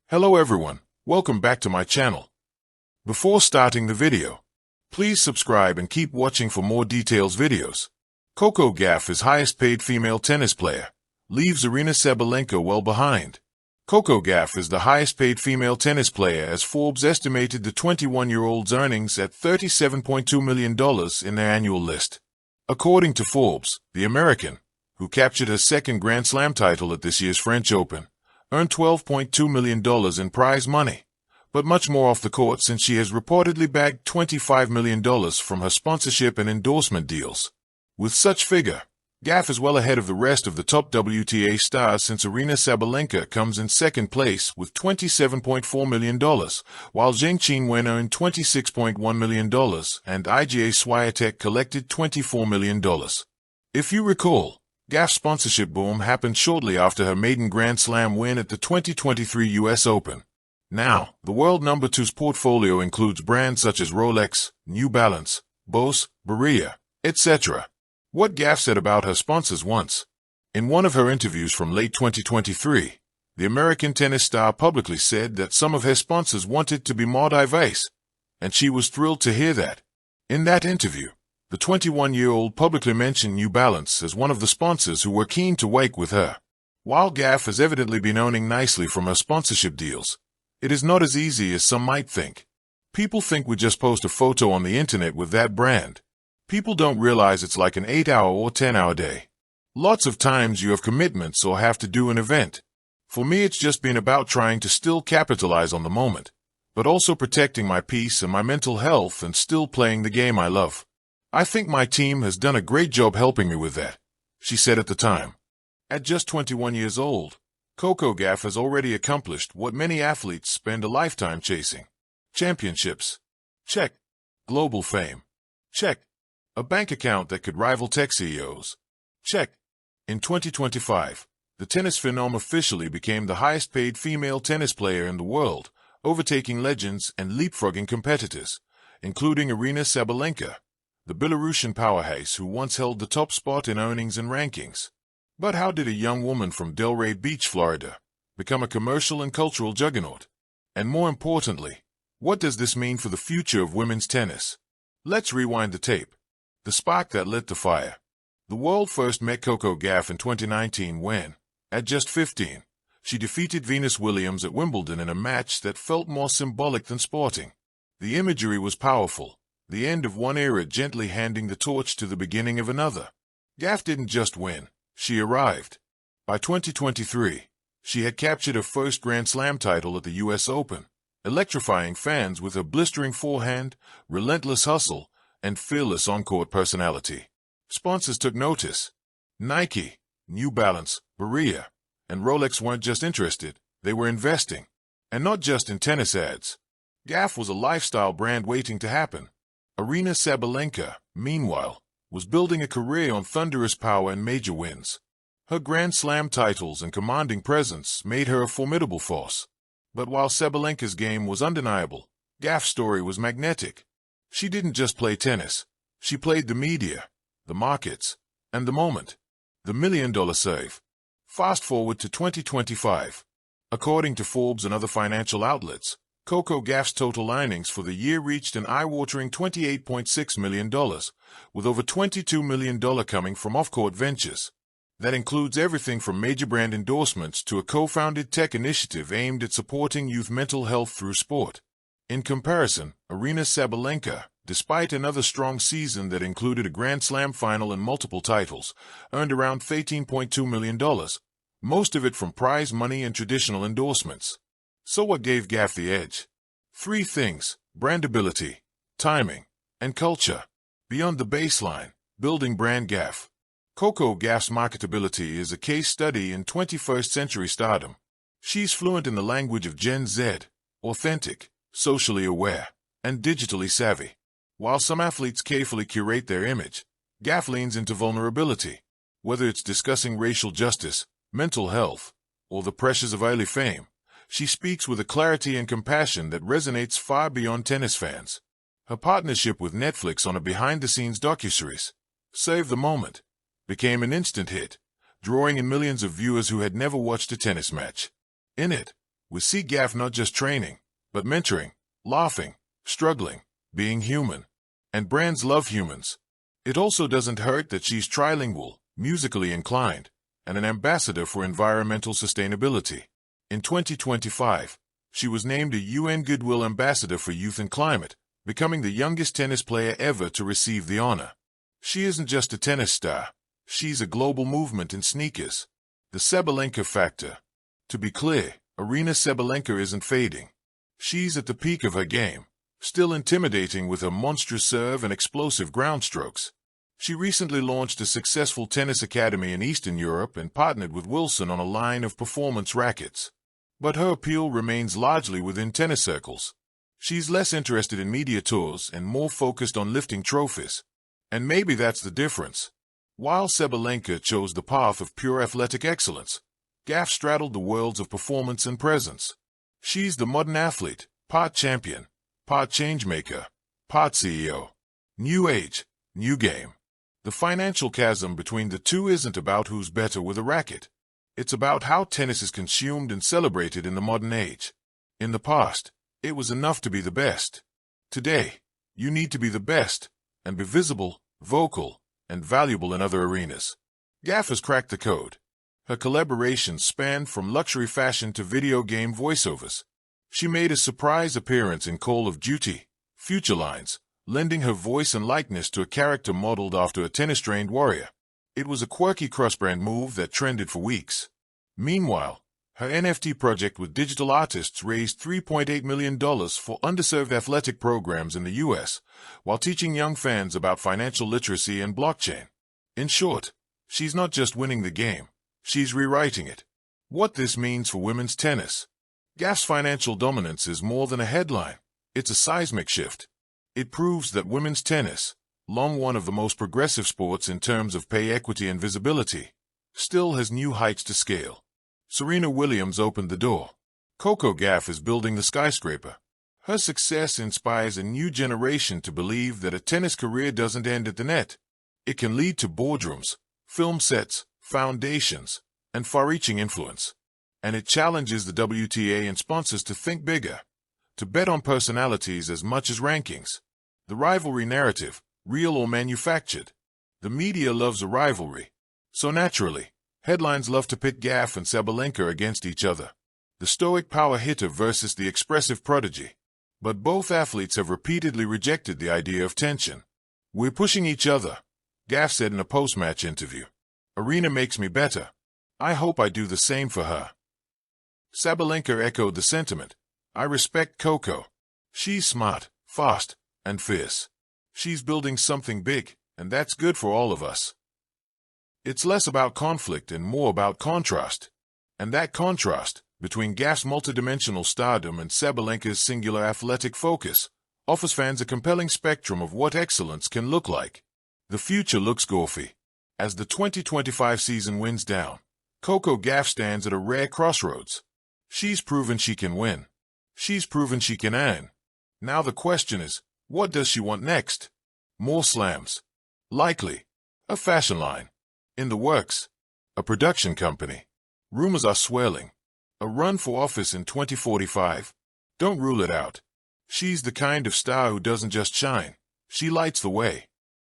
Hello everyone, welcome back to my channel. Before starting the video, please subscribe and keep watching for more details videos. Coco Gauff is highest paid female tennis player, leaves Aryna Sabalenka well behind. Coco Gauff is the highest paid female tennis player as Forbes estimated the 21-year-old's earnings at $37.2 million in their annual list. According to Forbes, the American, who captured her second Grand Slam title at this year's French Open, earned $12.2 million in prize money, but much more off the court since she has reportedly bagged $25 million from her sponsorship and endorsement deals. With such figure, Gauff is well ahead of the rest of the top WTA stars since Aryna Sabalenka comes in second place with $27.4 million, while Zheng Qinwen earned $26.1 million and Iga Swiatek collected $24 million. If you recall, Gauff's sponsorship boom happened shortly after her maiden Grand Slam win at the 2023 US Open. Now, the world number two's portfolio includes brands such as Rolex, New Balance, Bose, Barilla, etc. What Gauff said about her sponsors once. In one of her interviews from late 2023, the American tennis star publicly said that some of her sponsors wanted to be more diverse, and she was thrilled to hear that. In that interview, the 21-year-old publicly mentioned New Balance as one of the sponsors who were keen to work with her. While Gauff has evidently been earning nicely from her sponsorship deals, it is not as easy as some might think. People think we just post a photo on the internet with that brand. People don't realize it's like an 8-hour or 10-hour day. Lots of times you have commitments or have to do an event. For me, it's just been about trying to still capitalize on the moment, but also protecting my peace and my mental health and still playing the game I love. I think my team has done a great job helping me with that, she said at the time. At just 21 years old, Coco Gauff has already accomplished what many athletes spend a lifetime chasing. Championships. Check. Global fame. Check. A bank account that could rival tech CEOs. Check. In 2025, the tennis phenom officially became the highest-paid female tennis player in the world, overtaking legends and leapfrogging competitors, including Aryna Sabalenka, the Belarusian powerhouse who once held the top spot in earnings and rankings. But how did a young woman from Delray Beach, Florida, become a commercial and cultural juggernaut? And more importantly, what does this mean for the future of women's tennis? Let's rewind the tape. The spark that lit the fire. The world first met Coco Gauff in 2019 when, at just 15, she defeated Venus Williams at Wimbledon in a match that felt more symbolic than sporting. The imagery was powerful. The end of one era gently handing the torch to the beginning of another. Gauff didn't just win, she arrived. By 2023, she had captured her first Grand Slam title at the US Open, electrifying fans with her blistering forehand, relentless hustle, and fearless on-court personality. Sponsors took notice. Nike, New Balance, Barilla, and Rolex weren't just interested, they were investing. And not just in tennis ads. Gauff was a lifestyle brand waiting to happen. Aryna Sabalenka, meanwhile, was building a career on thunderous power and major wins. Her Grand Slam titles and commanding presence made her a formidable force. But while Sabalenka's game was undeniable, Gauff's story was magnetic. She didn't just play tennis. She played the media, the markets, and the moment. The million-dollar save. Fast forward to 2025. According to Forbes and other financial outlets, Coco Gauff's total earnings for the year reached an eye-watering $28.6 million, with over $22 million coming from off-court ventures. That includes everything from major brand endorsements to a co-founded tech initiative aimed at supporting youth mental health through sport. In comparison, Aryna Sabalenka, despite another strong season that included a Grand Slam final and multiple titles, earned around $13.2 million, most of it from prize money and traditional endorsements. So what gave Gauff the edge? 3 things: brandability, timing, and culture. Beyond the baseline, building brand Gauff. Coco Gauff's marketability is a case study in 21st century stardom. She's fluent in the language of Gen Z, authentic, socially aware, and digitally savvy. While some athletes carefully curate their image, Gauff leans into vulnerability. Whether it's discussing racial justice, mental health, or the pressures of early fame, she speaks with a clarity and compassion that resonates far beyond tennis fans. Her partnership with Netflix on a behind-the-scenes docuseries, Save the Moment, became an instant hit, drawing in millions of viewers who had never watched a tennis match. In it, We see Gauff not just training, but mentoring, laughing, struggling, being human. And brands love humans. It also doesn't hurt that she's trilingual, musically inclined, and an ambassador for environmental sustainability. In 2025, she was named a UN Goodwill Ambassador for Youth and Climate, becoming the youngest tennis player ever to receive the honor. She isn't just a tennis star. She's a global movement in sneakers. The Sabalenka factor. To be clear, Aryna Sabalenka isn't fading. She's at the peak of her game, still intimidating with her monstrous serve and explosive ground strokes. She recently launched a successful tennis academy in Eastern Europe and partnered with Wilson on a line of performance rackets. But her appeal remains largely within tennis circles. She's less interested in media tours and more focused on lifting trophies. And maybe that's the difference. While Sabalenka chose the path of pure athletic excellence, Gauff straddled the worlds of performance and presence. She's the modern athlete, part champion, part changemaker, part CEO. New age, new game. The financial chasm between the two isn't about who's better with a racket. It's about how tennis is consumed and celebrated in the modern age. In the past, it was enough to be the best. Today, you need to be the best and be visible, vocal, and valuable in other arenas. Gauff has cracked the code. Her collaborations spanned from luxury fashion to video game voiceovers. She made a surprise appearance in Call of Duty, Future Lines, lending her voice and likeness to a character modeled after a tennis-trained warrior. It was a quirky cross-brand move that trended for weeks. Meanwhile, her NFT project with digital artists raised $3.8 million for underserved athletic programs in the U.S., while teaching young fans about financial literacy and blockchain. In short, she's not just winning the game, she's rewriting it. What this means for women's tennis. Gauff's financial dominance is more than a headline. It's a seismic shift. It proves that women's tennis, long one of the most progressive sports in terms of pay equity and visibility, still has new heights to scale. Serena Williams opened the door. Coco Gauff is building the skyscraper. Her success inspires a new generation to believe that a tennis career doesn't end at the net. It can lead to boardrooms, film sets, foundations, and far-reaching influence. And it challenges the WTA and sponsors to think bigger, to bet on personalities as much as rankings. The rivalry narrative, real or manufactured. The media loves a rivalry. So naturally, headlines love to pit Gauff and Sabalenka against each other. The stoic power hitter versus the expressive prodigy. But both athletes have repeatedly rejected the idea of tension. We're pushing each other, Gauff said in a post-match interview. Aryna makes me better. I hope I do the same for her. Sabalenka echoed the sentiment. I respect Coco. She's smart, fast, and fierce. She's building something big, and that's good for all of us. It's less about conflict and more about contrast. And that contrast, between Gauff's multidimensional stardom and Sabalenka's singular athletic focus, offers fans a compelling spectrum of what excellence can look like. The future looks Gauffy. As the 2025 season winds down, Coco Gauff stands at a rare crossroads. She's proven she can win. She's proven she can earn. Now the question is, what does she want next? More slams. Likely. A fashion line. In the works. A production company. Rumors are swirling. A run for office in 2045. Don't rule it out. She's the kind of star who doesn't just shine. She lights the way.